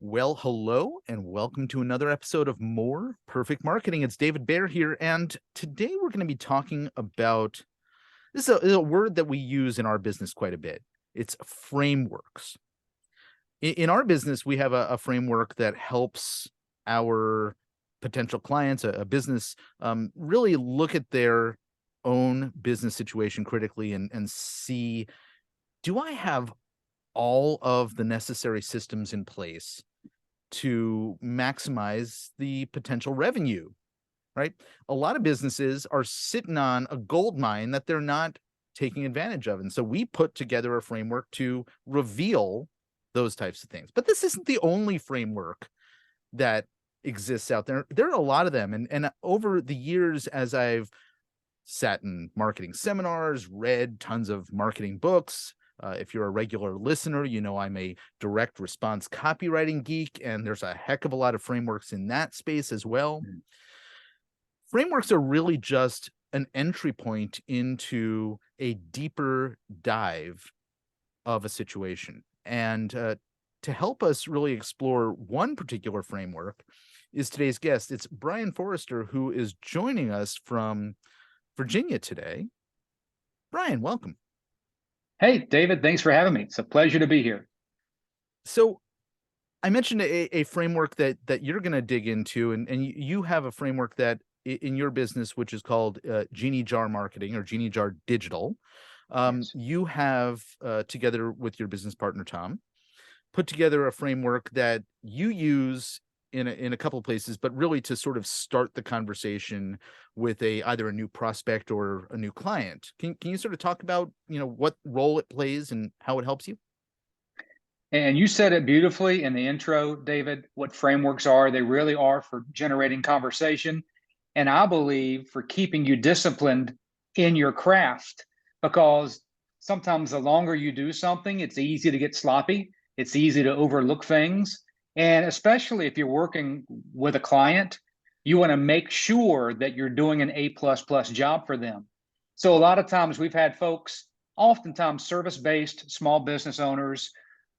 Well, hello, and welcome to another episode of More Perfect Marketing. It's David Baer here, and today we're going to be talking about this is a word that we use in our business quite a bit. It's frameworks. In our business, we have a framework that helps our potential clients, a business, really look at their own business situation critically and see, do I have all of the necessary systems in place to maximize the potential revenue, right? A lot of businesses are sitting on a gold mine that they're not taking advantage of. And so we put together a framework to reveal those types of things. But this isn't the only framework that exists out there. There are a lot of them. And over the years, as I've sat in marketing seminars, read tons of marketing books, if you're a regular listener, you know I'm a direct response copywriting geek, and there's a heck of a lot of frameworks in that space as well. Frameworks are really just an entry point into a deeper dive of a situation. And to help us really explore one particular framework is today's guest. It's Brian Forrester, who is joining us from Virginia today. Brian, welcome. Hey, David, thanks for having me. It's a pleasure to be here. So I mentioned a framework that you're going to dig into, and you have a framework that in your business, which is called Genie Jar Marketing or Genie Jar Digital. Yes. You have, together with your business partner, Tom, put together a framework that you use in a couple of places, but really to sort of start the conversation with either a new prospect or a new client. Can you sort of talk about, what role it plays and how it helps you? And you said it beautifully in the intro, David, what frameworks are. They really are for generating conversation. And I believe for keeping you disciplined in your craft, because sometimes the longer you do something, it's easy to get sloppy. It's easy to overlook things. And especially if you're working with a client, you want to make sure that you're doing an A++ job for them. So a lot of times we've had folks, oftentimes service-based small business owners,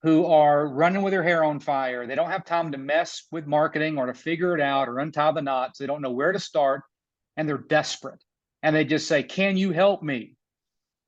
who are running with their hair on fire. They don't have time to mess with marketing or to figure it out or untie the knots. They don't know where to start, and they're desperate. And they just say, "Can you help me?"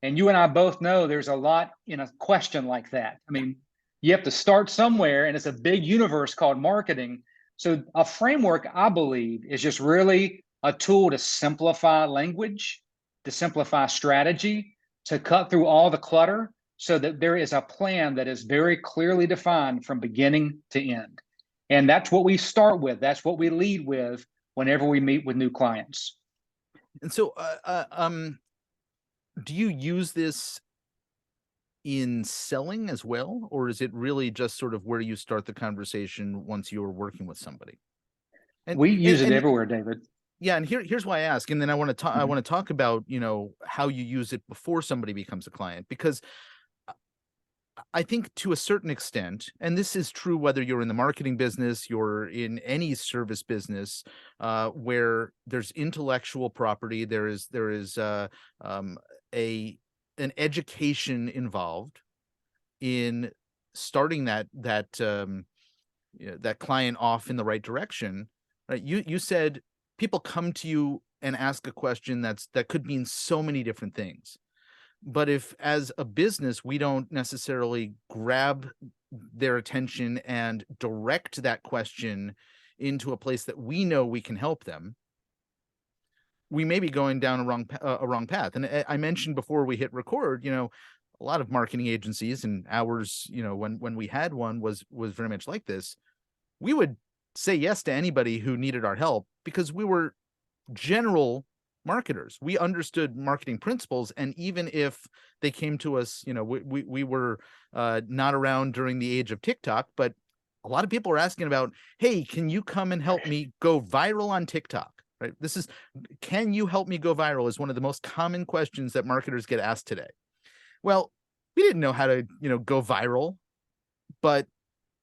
And you and I both know there's a lot in a question like that. I mean, you have to start somewhere, and it's a big universe called marketing. So a framework, I believe, is just really a tool to simplify language, to simplify strategy, to cut through all the clutter so that there is a plan that is very clearly defined from beginning to end. And that's what we start with. That's what we lead with whenever we meet with new clients. And so, do you use this in selling as well, or is it really just sort of where you start the conversation once you're working with somebody? And We and use it and everywhere, David. yeah, and here's why I ask, and then I Mhm. want to talk about, how you use it before somebody becomes a client, because I think to a certain extent, and this is true whether you're in the marketing business, you're in any service business, where there's intellectual property, there is um, a an education involved in starting that client off in the right direction. Right? You said people come to you and ask a question that could mean so many different things. But if, as a business, we don't necessarily grab their attention and direct that question into a place that we know we can help them, we may be going down a wrong path. And I mentioned before we hit record, a lot of marketing agencies, and ours, when we had one, was very much like this. We would say yes to anybody who needed our help because we were general marketers. We understood marketing principles, and even if they came to us, we were not around during the age of TikTok, but a lot of people are asking about, hey, can you come and help me go viral on TikTok? Right? Can you help me go viral is one of the most common questions that marketers get asked today. Well, we didn't know how to, go viral, but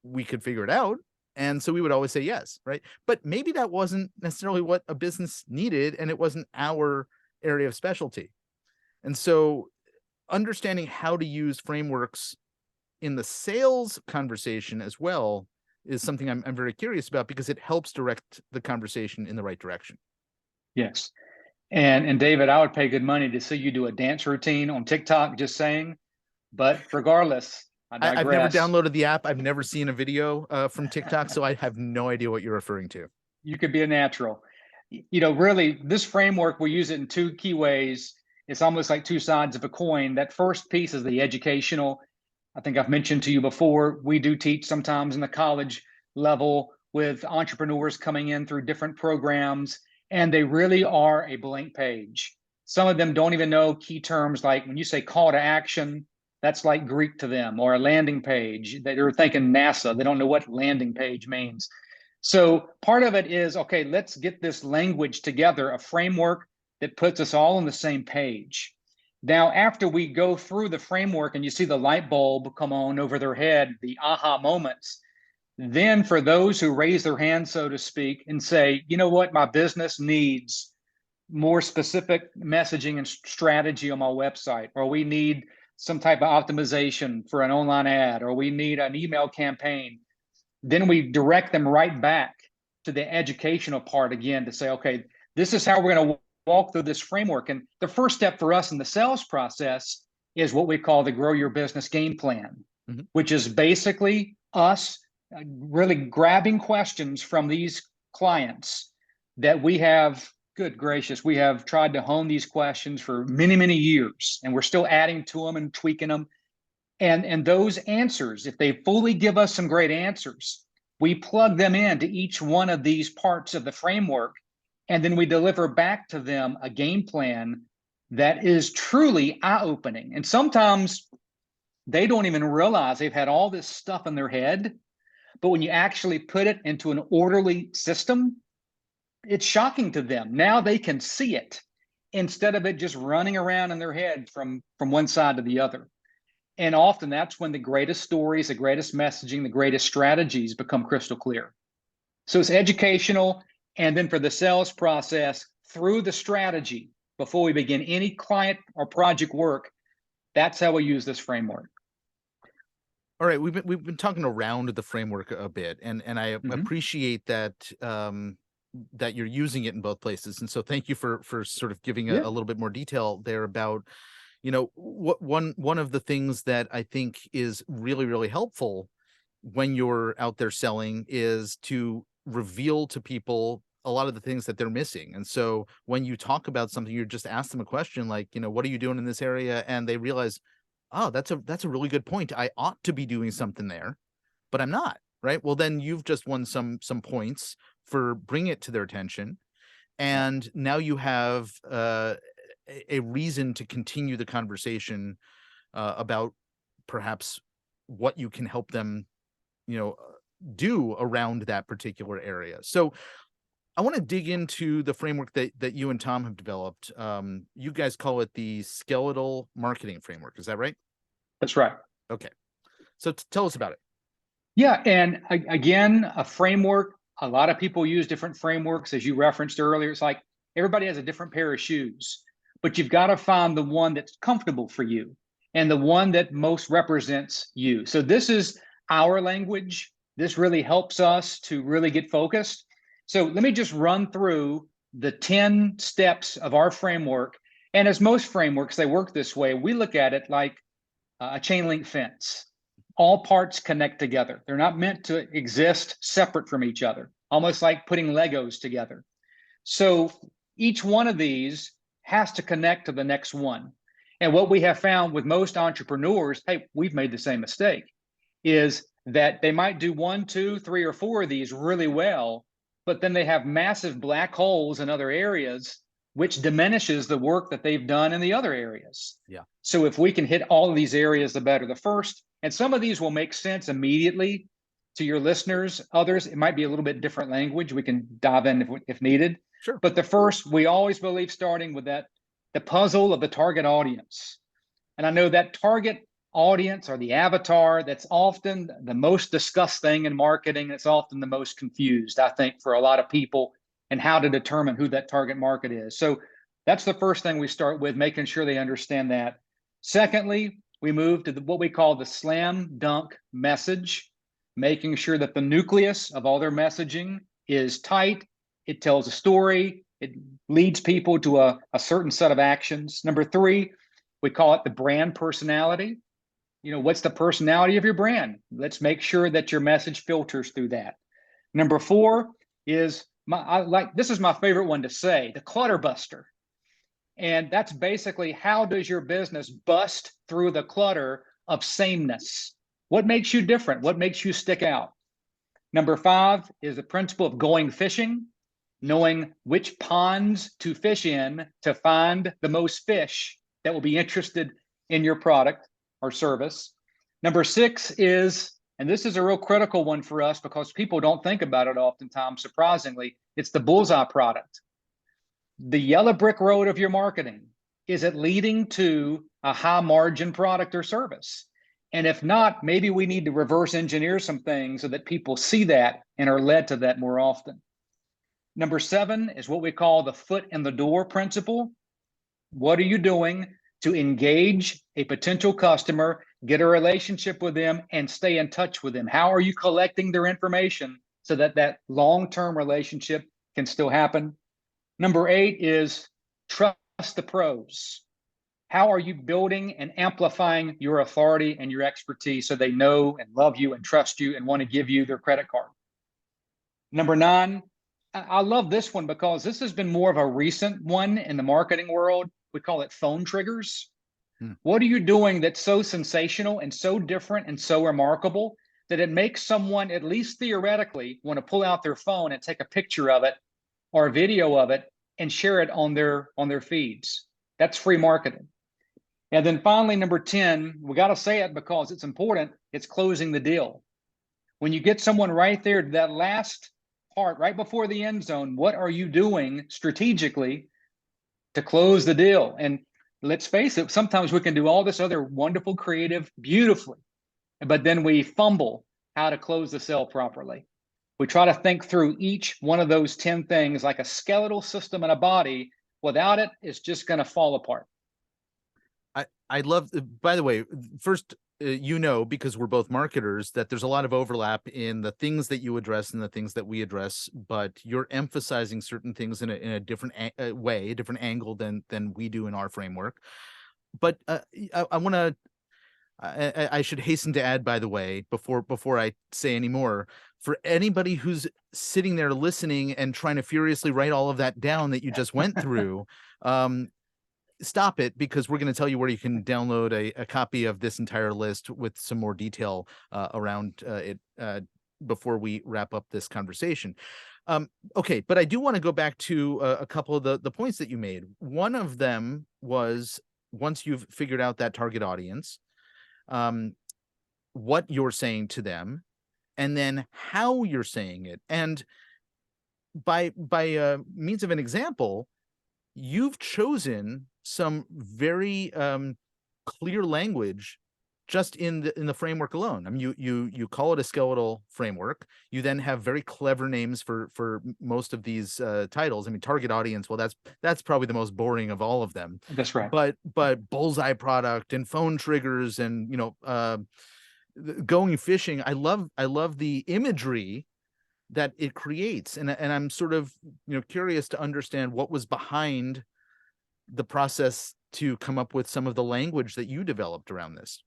we could figure it out. And so we would always say yes, right? But maybe that wasn't necessarily what a business needed, and it wasn't our area of specialty. And so understanding how to use frameworks in the sales conversation as well is something I'm very curious about because it helps direct the conversation in the right direction. Yes. And David, I would pay good money to see you do a dance routine on TikTok, just saying. But regardless, I I've never digress. downloaded the app. I've never seen a video from TikTok, so I have no idea what you're referring to. You could be a natural. Really, this framework, we use it in two key ways. It's almost like two sides of a coin. That first piece is the educational. I think I've mentioned to you before, we do teach sometimes in the college level with entrepreneurs coming in through different programs, and they really are a blank page. Some of them don't even know key terms like when you say call to action, that's like Greek to them, or a landing page. They're thinking NASA. They don't know what landing page means. So part of it is, okay, let's get this language together, a framework that puts us all on the same page. Now, after we go through the framework and you see the light bulb come on over their head, the aha moments, then for those who raise their hand, so to speak, and say, you know what, my business needs more specific messaging and strategy on my website, or we need some type of optimization for an online ad, or we need an email campaign, then we direct them right back to the educational part again to say, okay, this is how we're going to walk through this framework. And the first step for us in the sales process is what we call the grow your business game plan, which is basically us really grabbing questions from these clients that we have, good gracious, we have tried to hone these questions for many, many years, and we're still adding to them and tweaking them. And those answers, if they fully give us some great answers, we plug them into each one of these parts of the framework, and then we deliver back to them a game plan that is truly eye-opening. And sometimes they don't even realize they've had all this stuff in their head, but when you actually put it into an orderly system, it's shocking to them. Now they can see it instead of it just running around in their head from one side to the other. And often that's when the greatest stories, the greatest messaging, the greatest strategies become crystal clear. So it's educational. And then for the sales process, through the strategy, before we begin any client or project work, that's how we use this framework. All right, we've been talking around the framework a bit, and I appreciate that that you're using it in both places. And so thank you for sort of giving a little bit more detail there about, what one of the things that I think is really, really helpful when you're out there selling is to reveal to people a lot of the things that they're missing. And so when you talk about something, you just ask them a question like, what are you doing in this area? And they realize, oh, that's a really good point. I ought to be doing something there, but I'm not. Right. Well, then you've just won some points for bringing it to their attention. And now you have a reason to continue the conversation about perhaps what you can help them, do around that particular area. So I want to dig into the framework that you and Tom have developed. You guys call it the skeletal marketing framework. Is that right? That's right. Okay. So tell us about it. Yeah. And again, a framework, a lot of people use different frameworks, as you referenced earlier. It's like everybody has a different pair of shoes, but you've got to find the one that's comfortable for you and the one that most represents you. So this is our language. This really helps us to really get focused. So let me just run through the 10 steps of our framework. And as most frameworks, they work this way. We look at it like a chain link fence. All parts connect together. They're not meant to exist separate from each other, almost like putting Legos together. So each one of these has to connect to the next one. And what we have found with most entrepreneurs, hey, we've made the same mistake, is that they might do 1, 2, 3, or 4 of these really well, but then they have massive black holes in other areas, which diminishes the work that they've done in the other areas. Yeah. So if we can hit all of these areas, the better. The first, and some of these will make sense immediately to your listeners. Others, it might be a little bit different language. We can dive in if needed. Sure. But the first, we always believe starting with that, the puzzle of the target audience. And I know that target audience or the avatar, that's often the most discussed thing in marketing. It's often the most confused, I think, for a lot of people, and how to determine who that target market is. So that's the first thing we start with, making sure they understand that. Secondly, we move to what we call the slam dunk message. making sure that the nucleus of all their messaging is tight. It tells a story. It leads people to a certain set of actions. Number three, we call it the brand personality. What's the personality of your brand? Let's make sure that your message filters through that. Number four is this is my favorite one to say, the clutter buster. And that's basically, how does your business bust through the clutter of sameness? What makes you different? What makes you stick out? Number five is the principle of going fishing, knowing which ponds to fish in to find the most fish that will be interested in your product or service. Number six is, and this is a real critical one for us because people don't think about it oftentimes, surprisingly, it's the bullseye product. The yellow brick road of your marketing. Is it leading to a high margin product or service? And if not, maybe we need to reverse engineer some things so that people see that and are led to that more often. Number seven is what we call the foot in the door principle. What are you doing to engage a potential customer, get a relationship with them, and stay in touch with them? How are you collecting their information so that that long-term relationship can still happen? Number eight is trust the pros. How are you building and amplifying your authority and your expertise so they know and love you and trust you and want to give you their credit card? Number nine, I love this one because this has been more of a recent one in the marketing world. We call it phone triggers. What are you doing that's so sensational and so different and so remarkable that it makes someone, at least theoretically, want to pull out their phone and take a picture of it or a video of it and share it on their feeds? That's free marketing. And then finally, number 10, we got to say it because it's important. It's closing the deal. When you get someone right there to that last part, right before the end zone, what are you doing strategically to close the deal? And let's face it, sometimes we can do all this other wonderful, creative, beautifully, but then we fumble how to close the sale properly. We try to think through each one of those 10 things like a skeletal system in a body. Without it, it's just going to fall apart. I love, by the way, first, because we're both marketers, that there's a lot of overlap in the things that you address and the things that we address, but you're emphasizing certain things in a different way, a different angle than we do in our framework. But I want to, I should hasten to add, by the way, before I say any more, for anybody who's sitting there listening and trying to furiously write all of that down that you just went through, stop it, because we're going to tell you where you can download a copy of this entire list with some more detail around it before we wrap up this conversation. Okay, but I do want to go back to a couple of the points that you made. One of them was, once you've figured out that target audience, what you're saying to them, and then how you're saying it. And by means of an example, you've chosen some very clear language just in the framework alone. I mean, you call it a skeletal framework. You then have very clever names for most of these titles. I mean, target audience, well, that's probably the most boring of all of them. That's right. But bullseye product and phone triggers and going fishing. I love the imagery that it creates, and I'm sort of curious to understand what was behind the process to come up with some of the language that you developed around this.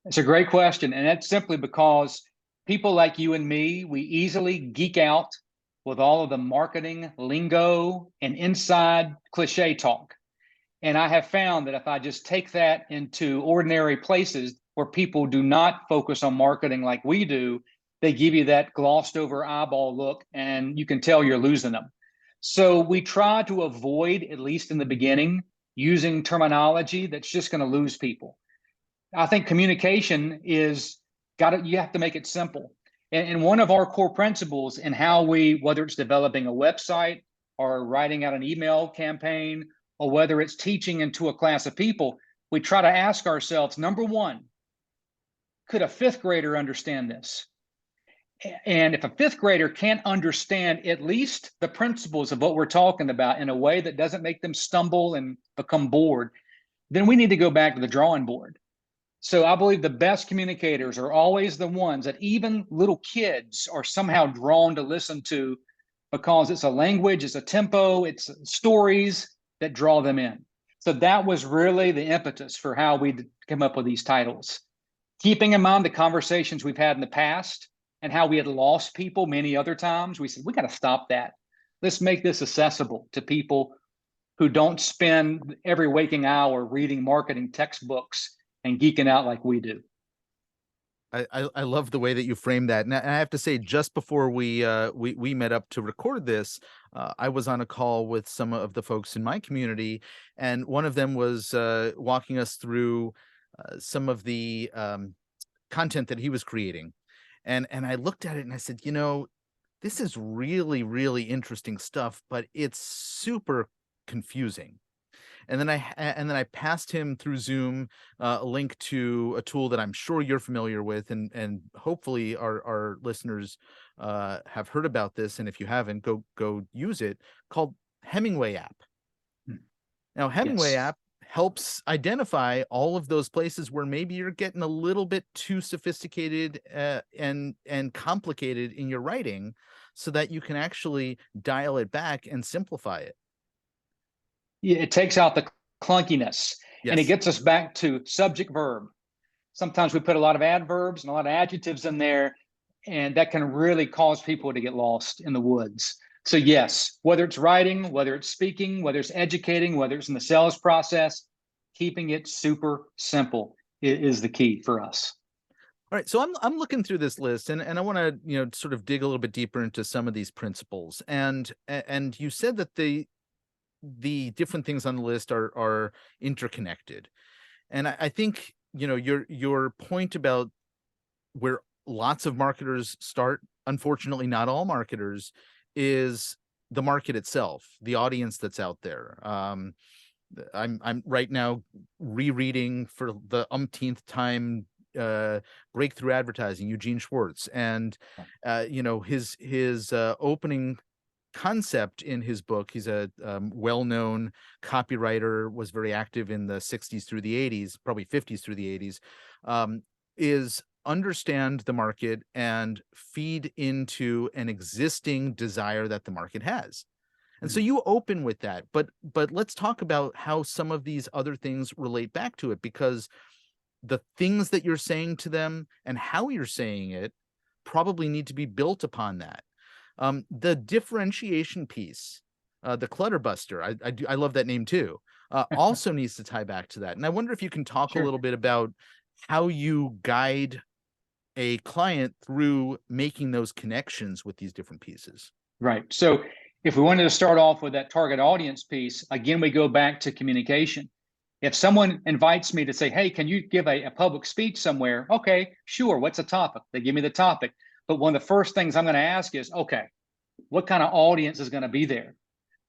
It's a great question, and that's simply because people like you and me, we easily geek out with all of the marketing lingo and inside cliche talk. And I have found that if I just take that into ordinary places where people do not focus on marketing like we do, they give you that glossed over eyeball look, and you can tell you're losing them. So we try to avoid, at least in the beginning, using terminology that's just going to lose people. I think communication is you have to make it simple. And one of our core principles in how we, whether it's developing a website or writing out an email campaign, or whether it's teaching into a class of people, we try to ask ourselves, number one, could a fifth grader understand this? And if a fifth grader can't understand at least the principles of what we're talking about in a way that doesn't make them stumble and become bored, then we need to go back to the drawing board. So I believe the best communicators are always the ones that even little kids are somehow drawn to listen to, because it's a language, it's a tempo, it's stories that draw them in. So that was really the impetus for how we came up with these titles. Keeping in mind the conversations we've had in the past and how we had lost people many other times, we said, we got to stop that. Let's make this accessible to people who don't spend every waking hour reading marketing textbooks and geeking out like we do. I love the way that you frame that. And I have to say, just before we met up to record this, I was on a call with some of the folks in my community, and one of them was walking us through some of the content that he was creating. And I looked at it and I said, this is really, really interesting stuff, but it's super confusing. And then I passed him through Zoom a link to a tool that I'm sure you're familiar with, and hopefully our listeners have heard about this. And if you haven't, go use it, called Hemingway app. Now, Hemingway Yes. app helps identify all of those places where maybe you're getting a little bit too sophisticated and complicated in your writing, so that you can actually dial it back and simplify it. It takes out the clunkiness, and it Yes. gets us back to subject verb. Sometimes we put a lot of adverbs and a lot of adjectives in there, and that can really cause people to get lost in the woods. So yes, whether it's writing, whether it's speaking, whether it's educating, whether it's in the sales process, keeping it super simple is the key for us. All right, so I'm looking through this list, and I want to sort of dig a little bit deeper into some of these principles. And you said that the different things on the list are interconnected, and I think your point about where lots of marketers start, unfortunately not all marketers, is the market itself, the audience that's out there. I'm right now rereading for the umpteenth time Breakthrough Advertising, Eugene Schwartz, and his opening concept in his book. He's a well-known copywriter, was very active in the 60s through the 80s, probably 50s through the 80s, is understand the market and feed into an existing desire that the market has. And so you open with that, but let's talk about how some of these other things relate back to it, because the things that you're saying to them and how you're saying it probably need to be built upon that. The differentiation piece, the Clutterbuster, I love that name too, also needs to tie back to that. And I wonder if you can talk a Sure. little bit about how you guide a client through making those connections with these different pieces. Right. So if we wanted to start off with that target audience piece, again, we go back to communication. If someone invites me to say, hey, can you give a public speech somewhere? Okay, sure. What's the topic? They give me the topic. But one of the first things I'm going to ask is, okay, what kind of audience is going to be there?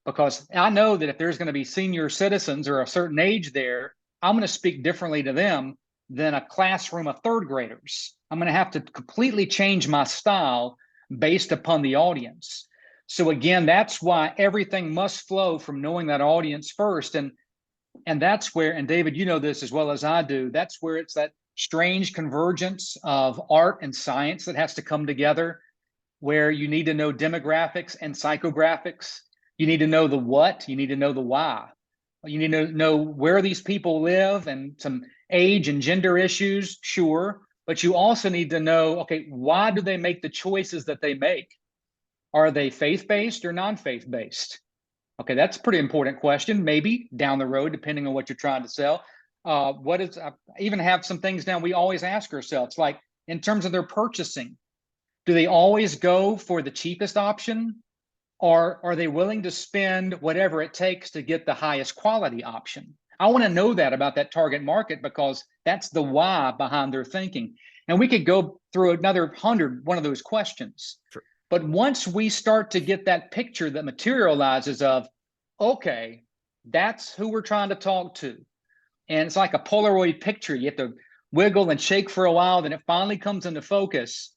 Because I know that if there's going to be senior citizens or a certain age there, I'm going to speak differently to them than a classroom of third graders. I'm going to have to completely change my style based upon the audience. So again, that's why everything must flow from knowing that audience first. And that's where, and David, you know this as well as I do, that's where it's that strange convergence of art and science that has to come together, where you need to know demographics and psychographics. You need to know the what, you need to know the why. You need to know where these people live and some age and gender issues, sure. But you also need to know, okay, why do they make the choices that they make? Are they faith-based or non-faith-based? Okay, that's a pretty important question, maybe down the road, depending on what you're trying to sell. I even have some things now we always ask ourselves, like in terms of their purchasing, do they always go for the cheapest option? Or are they willing to spend whatever it takes to get the highest quality option? I want to know that about that target market, because that's the why behind their thinking. And we could go through another one of those questions. Sure. But once we start to get that picture that materializes of, okay, that's who we're trying to talk to. And it's like a Polaroid picture. You have to wiggle and shake for a while, then it finally comes into focus.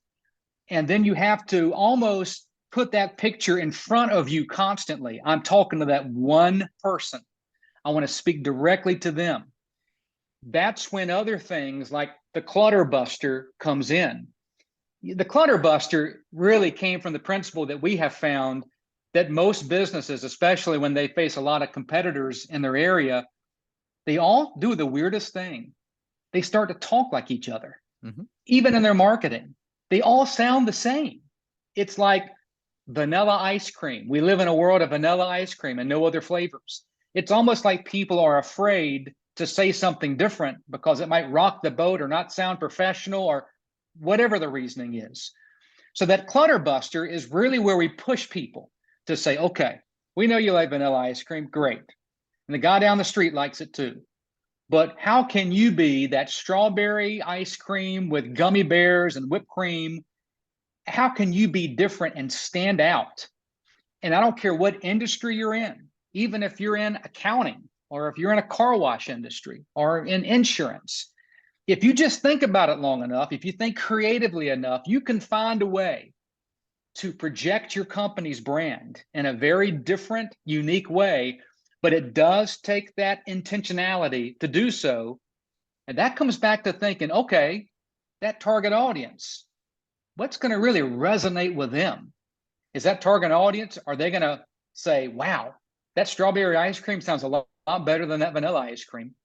And then you have to almost put that picture in front of you constantly. I'm talking to that one person. I want to speak directly to them. that's when other things like the clutter buster comes in. The clutter buster really came from the principle that we have found that most businesses, especially when they face a lot of competitors in their area, they all do the weirdest thing. They start to talk like each other, even in their marketing. They all sound the same. It's like vanilla ice cream. We live in a world of vanilla ice cream and no other flavors. It's almost like people are afraid to say something different because it might rock the boat or not sound professional or whatever the reasoning is. So that clutter buster is really where we push people to say, okay, we know you like vanilla ice cream, great. And the guy down the street likes it too. But how can you be that strawberry ice cream with gummy bears and whipped cream? How can you be different and stand out? And I don't care what industry you're in, even if you're in accounting or if you're in a car wash industry or in insurance, if you just think about it long enough, if you think creatively enough, you can find a way to project your company's brand in a very different, unique way. But it does take that intentionality to do so. And that comes back to thinking, okay, that target audience, what's going to really resonate with them? Is that target audience, are they going to say, wow, that strawberry ice cream sounds a lot better than that vanilla ice cream?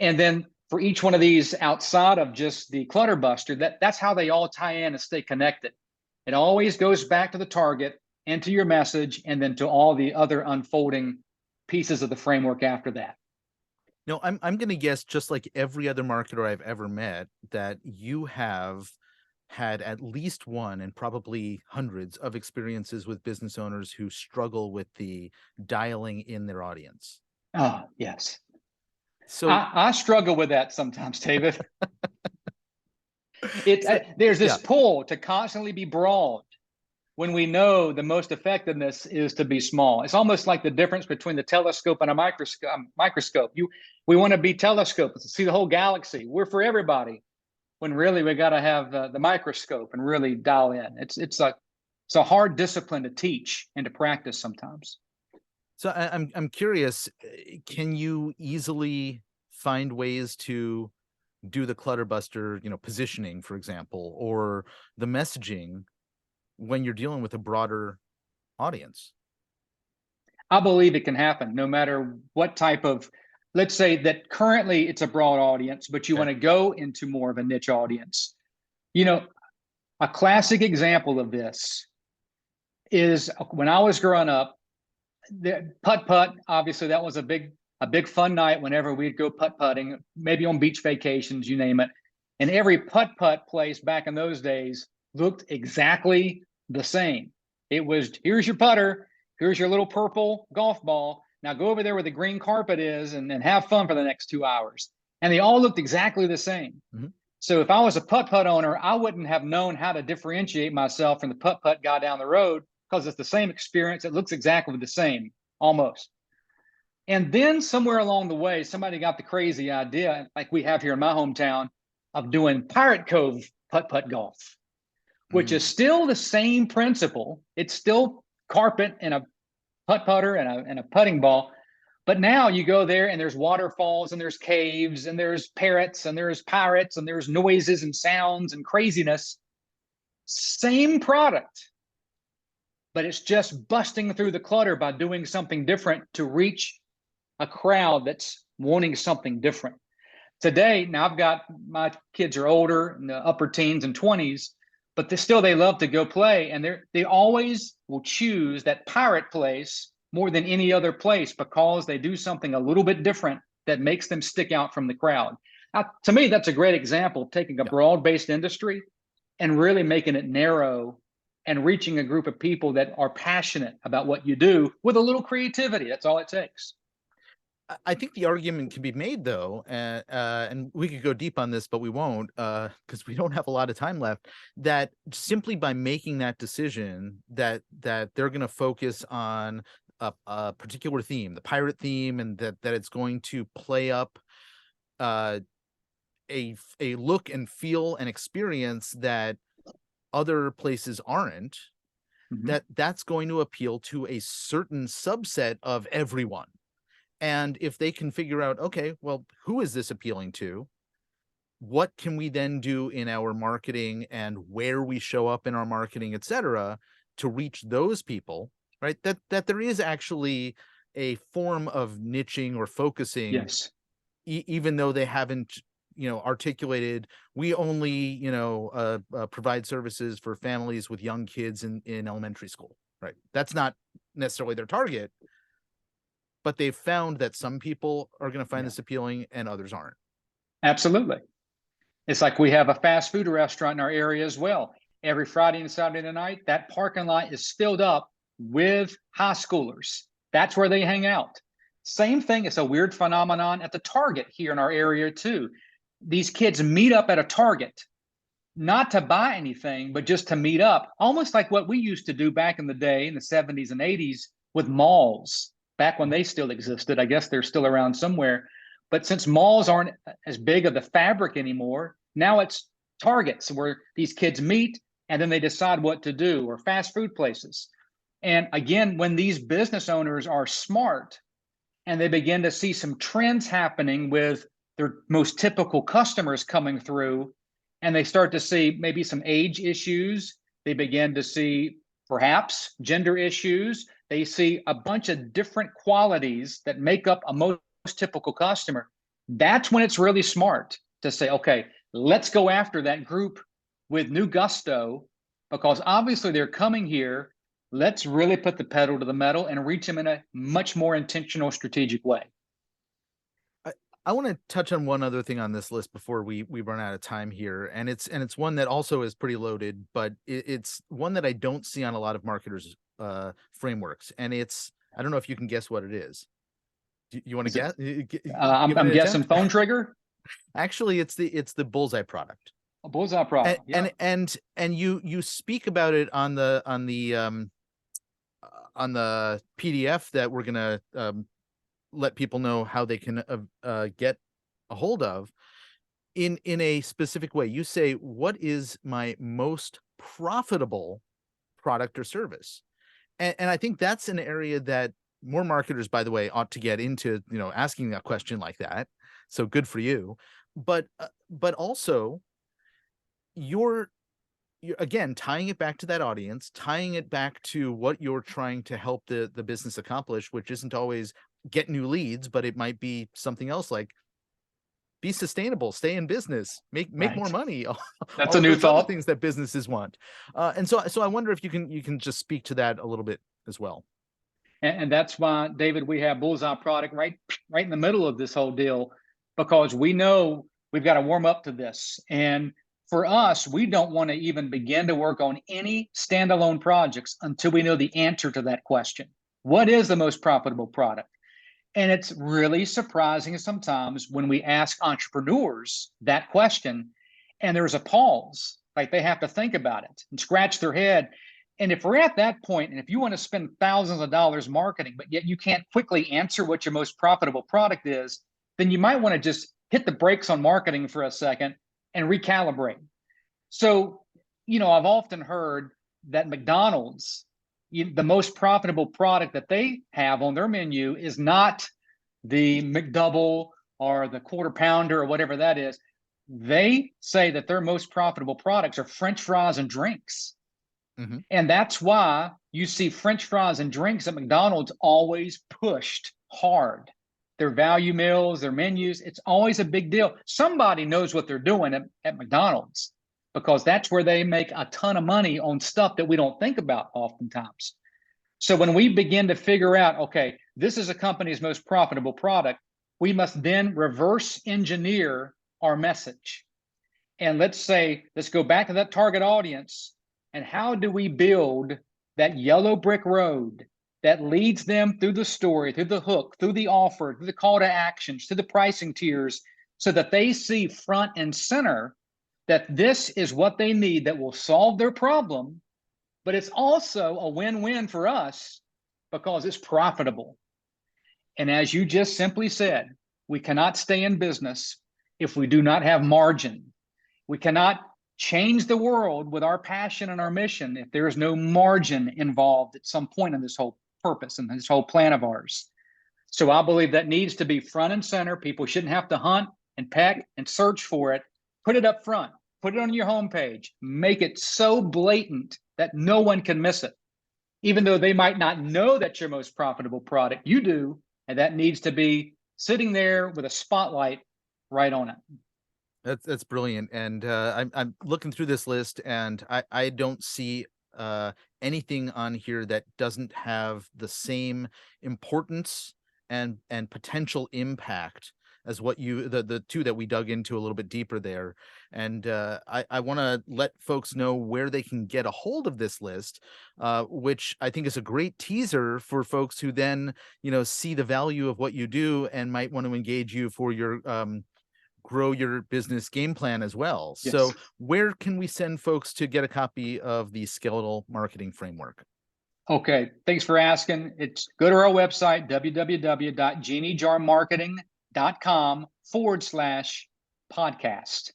And then for each one of these outside of just the clutter buster, that's how they all tie in and stay connected. It always goes back to the target and to your message, and then to all the other unfolding pieces of the framework after that. No, I'm going to guess, just like every other marketer I've ever met, that you have had at least one and probably hundreds of experiences with business owners who struggle with the dialing in their audience. Oh, yes. So I struggle with that sometimes, David. so, There's this yeah, pull to constantly be broad when we know the most effectiveness is to be small. It's almost like the difference between the telescope and a microscope. We want to be telescopes to see the whole galaxy. We're for everybody, when really we got to have the microscope and really dial in. It's a hard discipline to teach and to practice sometimes. so I'm curious, can you easily find ways to do the clutter buster, positioning, for example, or the messaging when you're dealing with a broader audience? I believe it can happen no matter what type of, let's say that currently it's a broad audience, but you Okay. want to go into more of a niche audience. You know, a classic example of this is when I was growing up, the putt putt, obviously that was a big fun night whenever we'd go putt putting, maybe on beach vacations, you name it. And every putt putt place back in those days looked exactly the same. It was, here's your putter, here's your little purple golf ball. Now go over there where the green carpet is and have fun for the next 2 hours. And they all looked exactly the same. Mm-hmm. So if I was a putt putt owner, I wouldn't have known how to differentiate myself from the putt putt guy down the road, because it's the same experience. It looks exactly the same, almost. And then somewhere along the way, somebody got the crazy idea, like we have here in my hometown, of doing Pirate Cove putt putt golf, which is still the same principle. It's still carpet and a putt putter and a putting ball. But now you go there and there's waterfalls and there's caves and there's parrots and there's pirates and there's noises and sounds and craziness. Same product, but it's just busting through the clutter by doing something different to reach a crowd that's wanting something different. Today, now I've got, my kids are older, in the upper teens and 20s, but they love to go play, and they always will choose that pirate place more than any other place because they do something a little bit different that makes them stick out from the crowd. To me, that's a great example of taking a broad-based industry and really making it narrow and reaching a group of people that are passionate about what you do with a little creativity. That's all it takes. I think the argument can be made, though, and we could go deep on this, but we won't, because we don't have a lot of time left, that simply by making that decision that they're going to focus on a particular theme, the pirate theme, and that it's going to play up a look and feel and experience that other places aren't, Mm-hmm. that's going to appeal to a certain subset of everyone. And if they can figure out, okay, well, who is this appealing to? What can we then do in our marketing and where we show up in our marketing, et cetera, to reach those people, right? That there is actually a form of niching or focusing, Yes. even though they haven't, articulated, we only, provide services for families with young kids in elementary school, right? That's not necessarily their target, but they've found that some people are going to find Yeah. this appealing and others aren't. Absolutely. It's like we have a fast food restaurant in our area as well. Every Friday and Saturday night, that parking lot is filled up with high schoolers. That's where they hang out. Same thing, it's a weird phenomenon at the Target here in our area too. These kids meet up at a Target, not to buy anything, but just to meet up, almost like what we used to do back in the day in the 70s and 80s with malls, back when they still existed. I guess they're still around somewhere. But since malls aren't as big of the fabric anymore, now it's Targets where these kids meet and then they decide what to do, or fast food places. And again, when these business owners are smart and they begin to see some trends happening with their most typical customers coming through, and they start to see maybe some age issues, they begin to see perhaps gender issues, they see a bunch of different qualities that make up a most typical customer. That's when it's really smart to say, okay, let's go after that group with new gusto, because obviously they're coming here. Let's really put the pedal to the metal and reach them in a much more intentional, strategic way. I want to touch on one other thing on this list before we run out of time here, and it's one that also is pretty loaded, but it's one that I don't see on a lot of marketers' frameworks, and it's, I don't know if you can guess what it is. Do you want to Is it? guess? I'm, Give it I'm an guessing attempt. phone trigger. Actually, it's the bullseye product, A bullseye and product. Yeah. you speak about it on the PDF that we're gonna let people know how they can get a hold of in a specific way. You say, what is my most profitable product or service? And I think that's an area that more marketers, by the way, ought to get into, asking a question like that. So good for you. But also you're again tying it back to that audience, tying it back to what you're trying to help the business accomplish, which isn't always get new leads, but it might be something else like be sustainable, stay in business, make more Right. money, That's all a of new those other thought. things that businesses want. And so I wonder if you can just speak to that a little bit as well. And that's why, David, we have bullseye product right in the middle of this whole deal, because we know we've got to warm up to this. And for us, we don't want to even begin to work on any standalone projects until we know the answer to that question. What is the most profitable product? And it's really surprising sometimes when we ask entrepreneurs that question and there's a pause, like they have to think about it and scratch their head. And if we're at that point, and if you want to spend thousands of dollars marketing, but yet you can't quickly answer what your most profitable product is, then you might want to just hit the brakes on marketing for a second and recalibrate. So, I've often heard that McDonald's, the most profitable product that they have on their menu is not the McDouble or the quarter pounder or whatever that is. They say that their most profitable products are French fries and drinks. Mm-hmm. And that's why you see French fries and drinks at McDonald's always pushed hard. Their value meals, their menus, it's always a big deal. Somebody knows what they're doing at McDonald's, because that's where they make a ton of money on stuff that we don't think about oftentimes. So when we begin to figure out, okay, this is a company's most profitable product, we must then reverse engineer our message. And let's go back to that target audience. And how do we build that yellow brick road that leads them through the story, through the hook, through the offer, through the call to actions, to the pricing tiers, so that they see front and center that this is what they need that will solve their problem, but it's also a win-win for us because it's profitable. And as you just simply said, we cannot stay in business if we do not have margin. We cannot change the world with our passion and our mission if there is no margin involved at some point in this whole purpose and this whole plan of ours. So I believe that needs to be front and center. People shouldn't have to hunt and peck and search for it. Put it up front, put it on your homepage, make it so blatant that no one can miss it. Even though they might not know that's your most profitable product, you do. And that needs to be sitting there with a spotlight right on it. That's brilliant. And I'm looking through this list, and I don't see anything on here that doesn't have the same importance and potential impact as what the two that we dug into a little bit deeper there. And I want to let folks know where they can get a hold of this list, which I think is a great teaser for folks who then see the value of what you do and might want to engage you for your grow your business game plan as well. Yes. So where can we send folks to get a copy of the skeletal marketing framework? Okay, thanks for asking. It's go to our website, www.geniejarmarketing.com/podcast.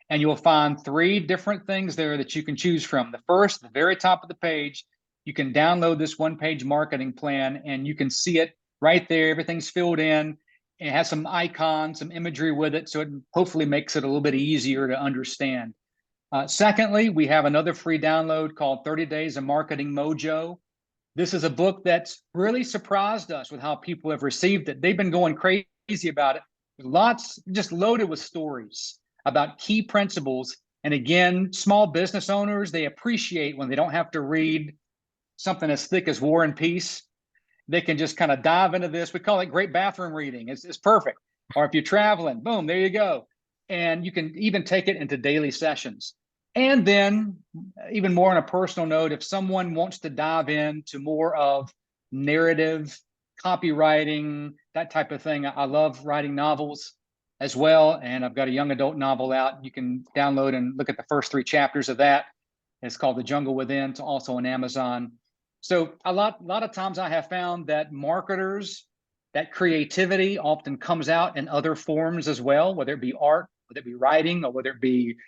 And you'll find 3 different things there that you can choose from. The first, the very top of the page, you can download this one-page marketing plan and you can see it right there. Everything's filled in. It has some icons, some imagery with it, so it hopefully makes it a little bit easier to understand. Secondly, we have another free download called 30 Days of Marketing Mojo. This is a book that's really surprised us with how people have received it. They've been going crazy about it. Lots, just loaded with stories about key principles. And again, small business owners, they appreciate when they don't have to read something as thick as War and Peace. They can just kind of dive into this. We call it great bathroom reading. It's perfect. Or if you're traveling, boom, there you go. And you can even take it into daily sessions. And then, even more on a personal note, if someone wants to dive into more of narrative, copywriting, that type of thing, I love writing novels as well. And I've got a young adult novel out. You can download and look at the first 3 chapters of that. It's called The Jungle Within. It's also on Amazon. So a lot of times I have found that marketers, that creativity often comes out in other forms as well, whether it be art, whether it be writing, or whether it be,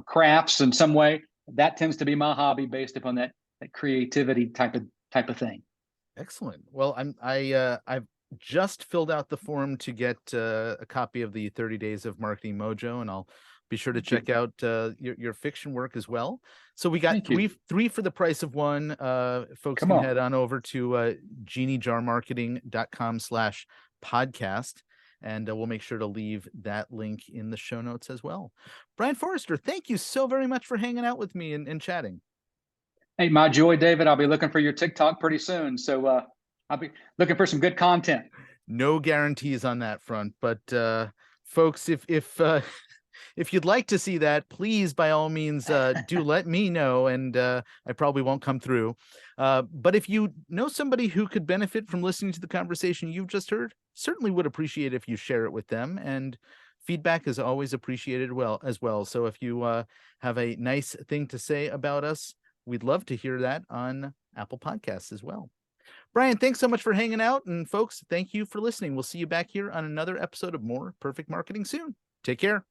crafts in some way. That tends to be my hobby based upon that creativity type of thing. Excellent. Well, I've just filled out the form to get a copy of the 30 Days of Marketing Mojo, and I'll be sure to check out your fiction work as well. So we got three for the price of one. Folks can head on over to geniejarmarketing.com/podcast, and we'll make sure to leave that link in the show notes as well. Brian Forrester, thank you so very much for hanging out with me and chatting. Hey, my joy, David. I'll be looking for your TikTok pretty soon. So I'll be looking for some good content. No guarantees on that front, but folks, if you'd like to see that, please, by all means, do let me know, and I probably won't come through. But if you know somebody who could benefit from listening to the conversation you've just heard, certainly would appreciate if you share it with them. And feedback is always appreciated as well. So if you have a nice thing to say about us, we'd love to hear that on Apple Podcasts as well. Brian, thanks so much for hanging out. And folks, thank you for listening. We'll see you back here on another episode of More Perfect Marketing soon. Take care.